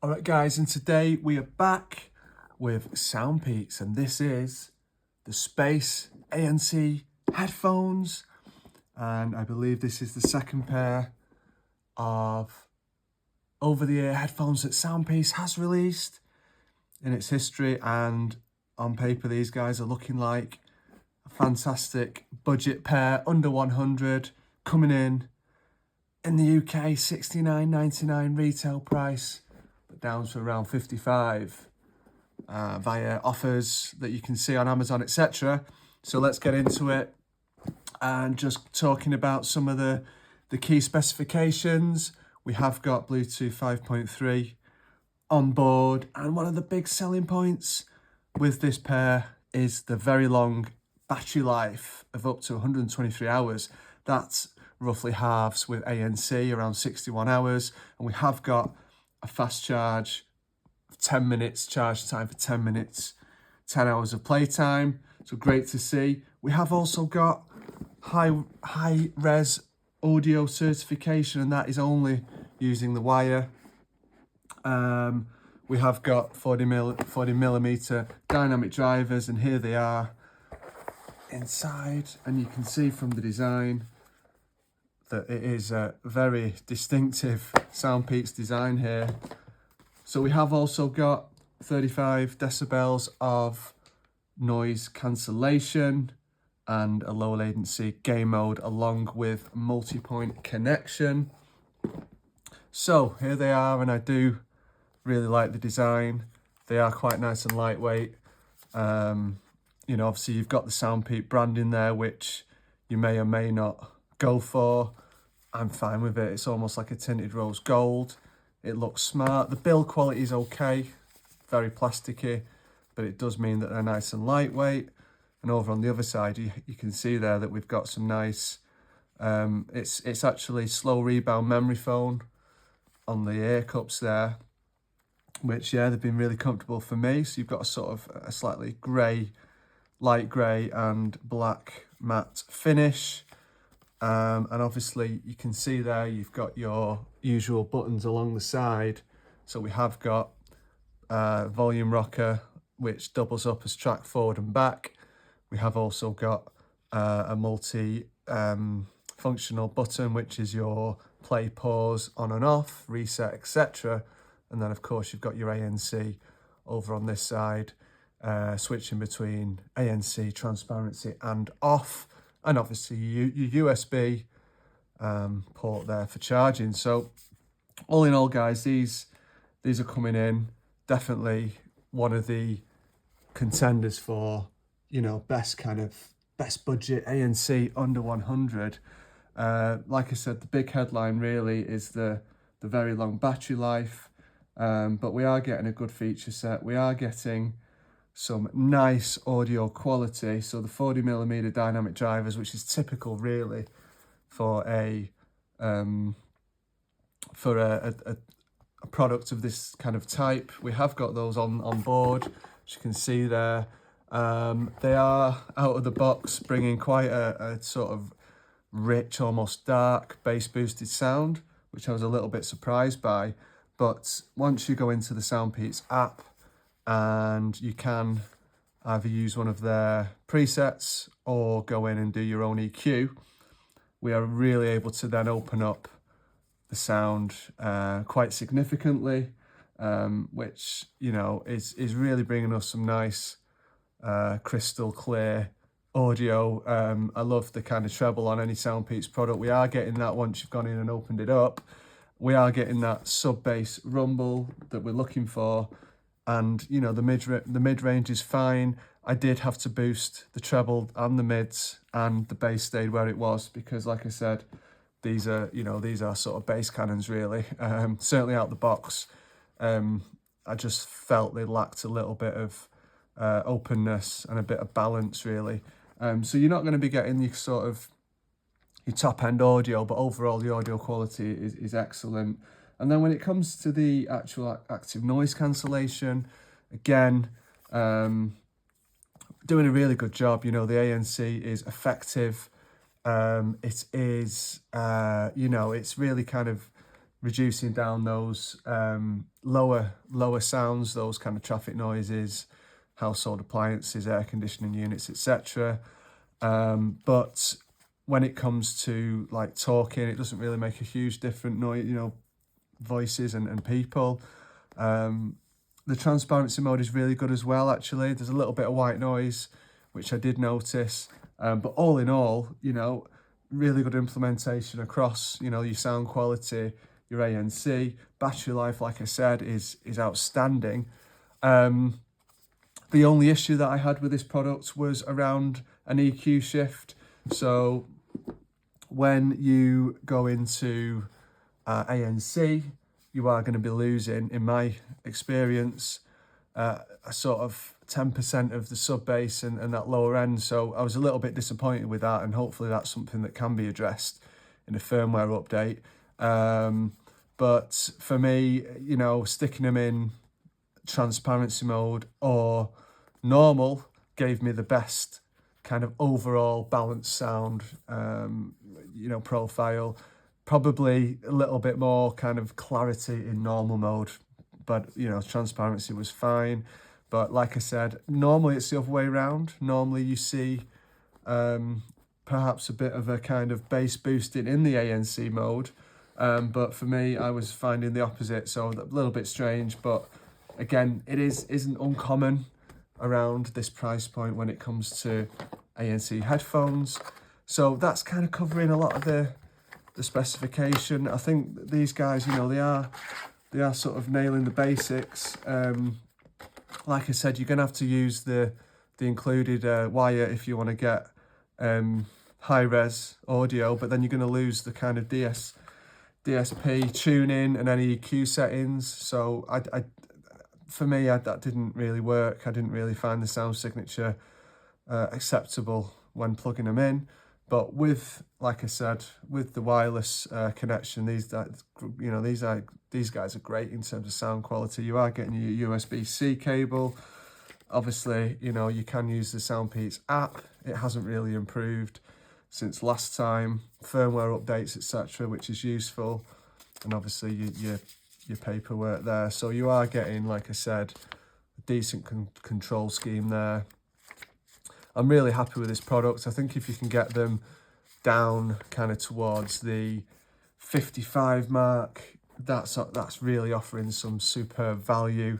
All right, guys, and today we are back with SoundPEATS, and this is the Space ANC headphones. And I believe this is the second pair of over-the-ear headphones that SoundPEATS has released in its history. And on paper, these guys are looking like a fantastic budget pair, under 100, coming in the UK, $69.99 retail price, but down to around 55 via offers that you can see on Amazon, etc. So let's get into it and just talking about some of the key specifications. We have got Bluetooth 5.3 on board, and one of the big selling points with this pair is the very long battery life of up to 123 hours. That's roughly halves with ANC, around 61 hours, and we have got a fast charge of 10 minutes, charge time for 10 minutes, 10 hours of playtime, so great to see. We have also got high res audio certification, and that is only using the wire. We have got 40 millimeter dynamic drivers, and here they are inside, and you can see from the design that it is a very distinctive SoundPEATS design here. So we have also got 35 decibels of noise cancellation and a low latency gain mode, along with multi-point connection. So here they are, and I do really like the design. They are quite nice and lightweight. You know, obviously you've got the SoundPEATS brand in there, which you may or may not go for. I'm fine with it. It's almost like a tinted rose gold. It looks smart. The build quality is okay, very plasticky, but it does mean that they're nice and lightweight. And over on the other side, you can see there that we've got some nice, it's actually slow rebound memory foam on the ear cups there, which, yeah, they've been really comfortable for me. So you've got a sort of a slightly grey, light grey and black matte finish. And obviously you can see there you've got your usual buttons along the side. So we have got volume rocker, which doubles up as track forward and back. We have also got a multi functional button, which is your play, pause, on and off, reset, etc. And then of course you've got your ANC over on this side, switching between ANC, transparency and off, and obviously your USB port there for charging. So all in all, guys, these are coming in definitely one of the contenders for, you know, best budget ANC under 100. Like I said, the big headline really is the very long battery life, but we are getting a good feature set. We are getting some nice audio quality. So the 40 millimeter dynamic drivers, which is typical really for a product of this kind of type. We have got those on board, as you can see there. They are out of the box bringing quite a sort of rich, almost dark bass boosted sound, which I was a little bit surprised by. But once you go into the SoundPEATS app, and you can either use one of their presets or go in and do your own EQ, we are really able to then open up the sound quite significantly, which, you know, is really bringing us some nice crystal clear audio. I love the kind of treble on any SoundPEATS product. We are getting that once you've gone in and opened it up. We are getting that sub bass rumble that we're looking for. And, you know, the mid range is fine. I did have to boost the treble and the mids, and the bass stayed where it was because, like I said, these are sort of bass cannons really. Certainly out the box, I just felt they lacked a little bit of openness and a bit of balance really. So you're not going to be getting your sort of your top end audio, but overall the audio quality is excellent. And then when it comes to the actual active noise cancellation, again, doing a really good job. You know, the ANC is effective. It is, you know, it's really kind of reducing down those lower sounds, those kind of traffic noises, household appliances, air conditioning units, etc. But when it comes to like talking, it doesn't really make a huge difference, voices and people. The transparency mode is really good as well, actually. There's a little bit of white noise, which I did notice. But all in all, really good implementation across, your sound quality, your ANC. Battery life, like I said, is outstanding. The only issue that I had with this product was around an EQ shift. So when you go into ANC, you are going to be losing, in my experience, a sort of 10% of the sub bass and that lower end. So I was a little bit disappointed with that, and hopefully that's something that can be addressed in a firmware update. But for me, sticking them in transparency mode or normal gave me the best kind of overall balanced sound, profile. Probably a little bit more kind of clarity in normal mode, but transparency was fine. But like I said, normally it's the other way around. Normally you see perhaps a bit of a kind of bass boosting in the ANC mode, but for me, I was finding the opposite, so a little bit strange. But again, it isn't uncommon around this price point when it comes to ANC headphones. So that's kind of covering a lot of the specification. I think these guys, they are sort of nailing the basics. Like I said, you're gonna have to use the included wire if you want to get high res audio, but then you're gonna lose the kind of DSP tuning and any EQ settings. So for me, that didn't really work. I didn't really find the sound signature acceptable when plugging them in. But with, like I said, with the wireless connection, these guys are great in terms of sound quality. You are getting your USB-C cable. Obviously, you can use the SoundPEATS app. It hasn't really improved since last time. Firmware updates, etc., which is useful. And obviously your paperwork there. So you are getting, like I said, a decent control scheme there. I'm really happy with this product. I think if you can get them down kind of towards the 55 mark, that's really offering some superb value.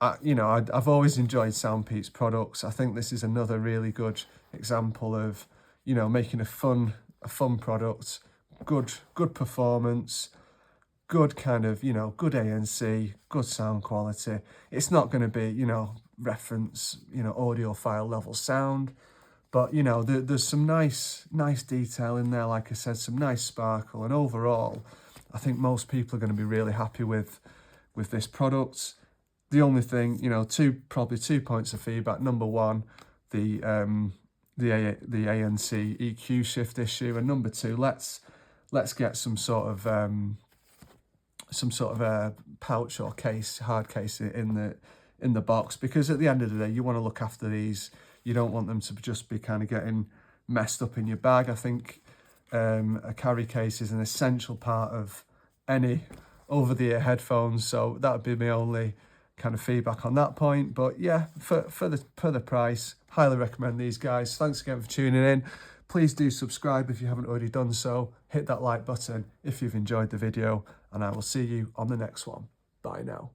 I've always enjoyed SoundPEATS products. I think this is another really good example of, making a fun product, good performance, good kind of, good ANC, good sound quality. It's not going to be, reference, audiophile level sound, but there's some nice detail in there. Like I said, some nice sparkle, and overall, I think most people are going to be really happy with this product. The only thing, probably 2 points of feedback. Number one, the ANC EQ shift issue, and number two, let's get some sort of a pouch or case, hard case in the box, because at the end of the day, you want to look after these. You don't want them to just be kind of getting messed up in your bag. I think a carry case is an essential part of any over-the-ear headphones, so that would be my only kind of feedback on that point. But yeah, for the price, highly recommend these guys. Thanks again for tuning in. Please do subscribe if you haven't already done so. Hit that like button if you've enjoyed the video, and I will see you on the next one. Bye now.